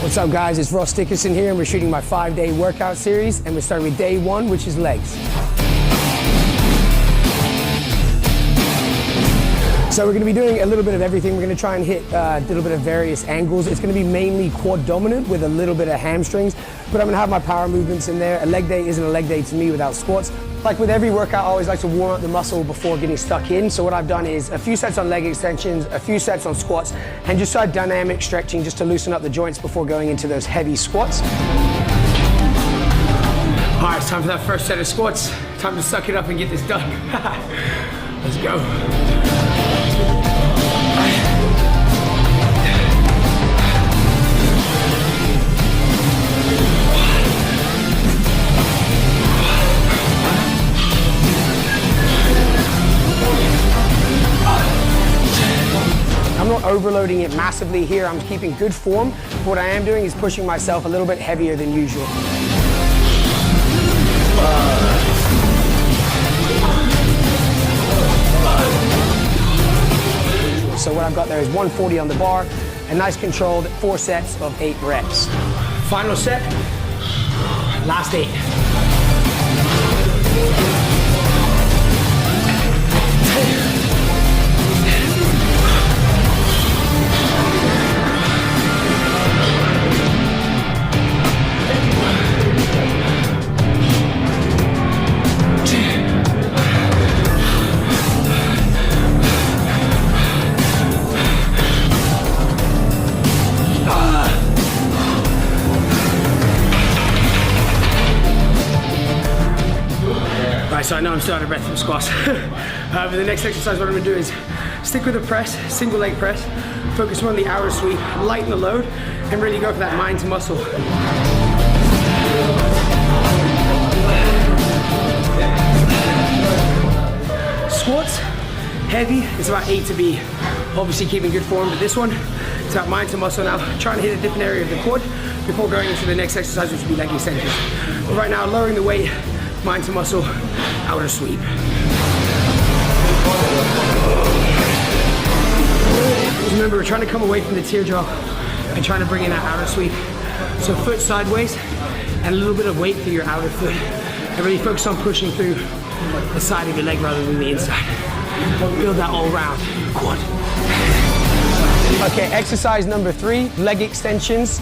What's up, guys? It's Ross Dickerson here, and we're shooting my 5-day workout series, and we're starting with day 1, which is legs. So we're going to be doing a little bit of everything. We're going to try and hit a little bit of various angles. It's going to be mainly quad dominant with a little bit of hamstrings, but I'm going to have my power movements in there. A leg day isn't a leg day to me without squats. Like with every workout, I always like to warm up the muscle before getting stuck in. So what I've done is a few sets on leg extensions, a few sets on squats, and just start dynamic stretching just to loosen up the joints before going into those heavy squats. All right, it's time for that first set of squats. Time to suck it up and get this done. Let's go. I'm not overloading it massively here. I'm keeping good form. What I am doing is pushing myself a little bit heavier than usual. So what I've got there is 140 on the bar, a nice controlled 4 sets of 8 reps. Final set, last 8. So I know I'm still out of breath from squats. But the next exercise, what I'm gonna do is stick with the press, single leg press, focus more on the outer sweep, lighten the load, and really go for that mind to muscle. Squats, heavy, it's about A to B. Obviously keeping good form, but this one, it's about mind to muscle now. Trying to hit a different area of the quad before going into the next exercise, which would be leg extensions. But right now, lowering the weight, mind to muscle, outer sweep. Remember, we're trying to come away from the teardrop and trying to bring in that outer sweep. So foot sideways and a little bit of weight through your outer foot. And really focus on pushing through the side of your leg rather than the inside. Build that all round quad. Okay, exercise number 3, leg extensions.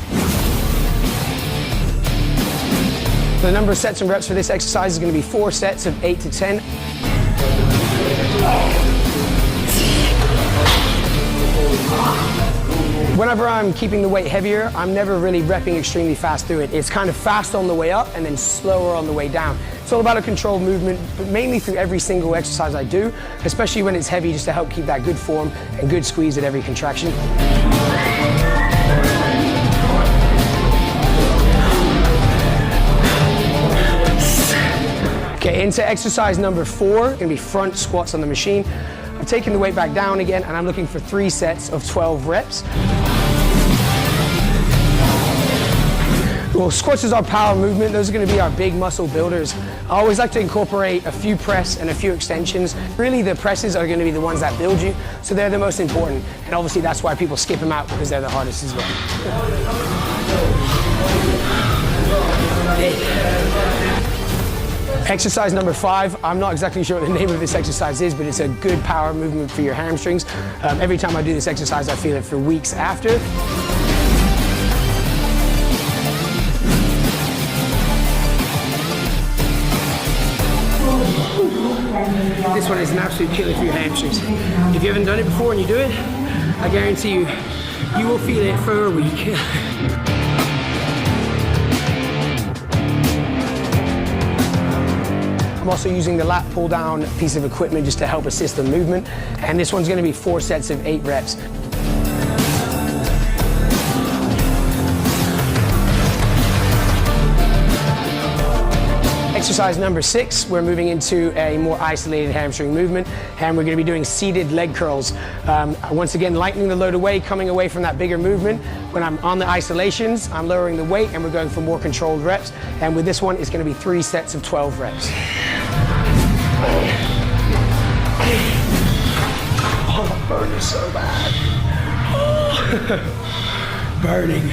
The number of sets and reps for this exercise is going to be 4 sets of 8 to 10. Whenever I'm keeping the weight heavier, I'm never really repping extremely fast through it. It's kind of fast on the way up and then slower on the way down. It's all about a controlled movement, but mainly through every single exercise I do, especially when it's heavy, just to help keep that good form and good squeeze at every contraction. Okay, into exercise number 4, gonna be front squats on the machine. I'm taking the weight back down again, and I'm looking for 3 sets of 12 reps. Well, squats is our power movement. Those are gonna be our big muscle builders. I always like to incorporate a few press and a few extensions. Really, the presses are gonna be the ones that build you, so they're the most important. And obviously, that's why people skip them out, because they're the hardest as well. Exercise number 5, I'm not exactly sure what the name of this exercise is, but it's a good power movement for your hamstrings. Every time I do this exercise, I feel it for weeks after. This one is an absolute killer for your hamstrings. If you haven't done it before and you do it, I guarantee you, you will feel it for a week. I'm also using the lat pull down piece of equipment just to help assist the movement. And this one's gonna be 4 sets of 8 reps. Exercise number 6, we're moving into a more isolated hamstring movement, and we're going to be doing seated leg curls. Once again, lightening the load away, coming away from that bigger movement. When I'm on the isolations, I'm lowering the weight, and we're going for more controlled reps. And with this one, it's going to be 3 sets of 12 reps. Oh, burning so bad. Oh. Burning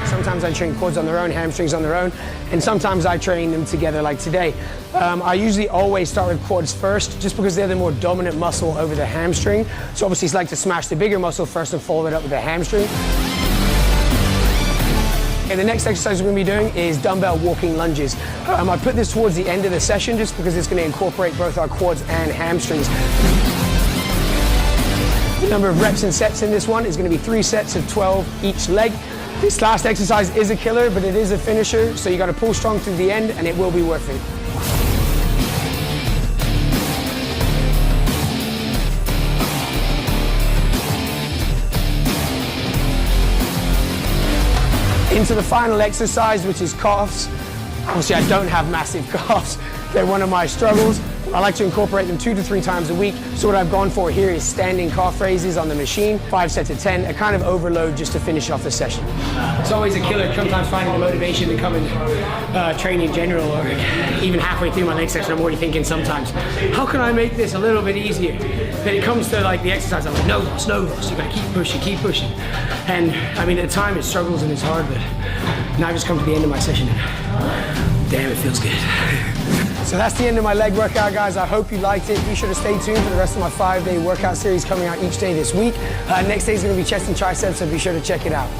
Sometimes I train quads on their own, hamstrings on their own, and sometimes I train them together like today. I usually always start with quads first, just because they're the more dominant muscle over the hamstring. So obviously it's like to smash the bigger muscle first and follow it up with the hamstring. Okay, the next exercise we're going to be doing is dumbbell walking lunges. I put this towards the end of the session just because it's going to incorporate both our quads and hamstrings. The number of reps and sets in this one is going to be 3 sets of 12 each leg. This last exercise is a killer, but it is a finisher, so you got to pull strong through the end and it will be worth it. Into the final exercise, which is calves. Obviously, I don't have massive calves. They're one of my struggles. I like to incorporate them 2 to 3 times a week. So what I've gone for here is standing calf raises on the machine, 5 sets of 10, a kind of overload just to finish off the session. It's always a killer sometimes finding the motivation to come and train in general, or even halfway through my leg session, I'm already thinking sometimes, how can I make this a little bit easier? Then it comes to like the exercise, I'm like, no loss, you gotta keep pushing. And I mean, at the time it struggles and it's hard, but now I just come to the end of my session and damn, it feels good. So that's the end of my leg workout, guys. I hope you liked it. Be sure to stay tuned for the rest of my 5-day workout series coming out each day this week. Next day is going to be chest and triceps, so be sure to check it out.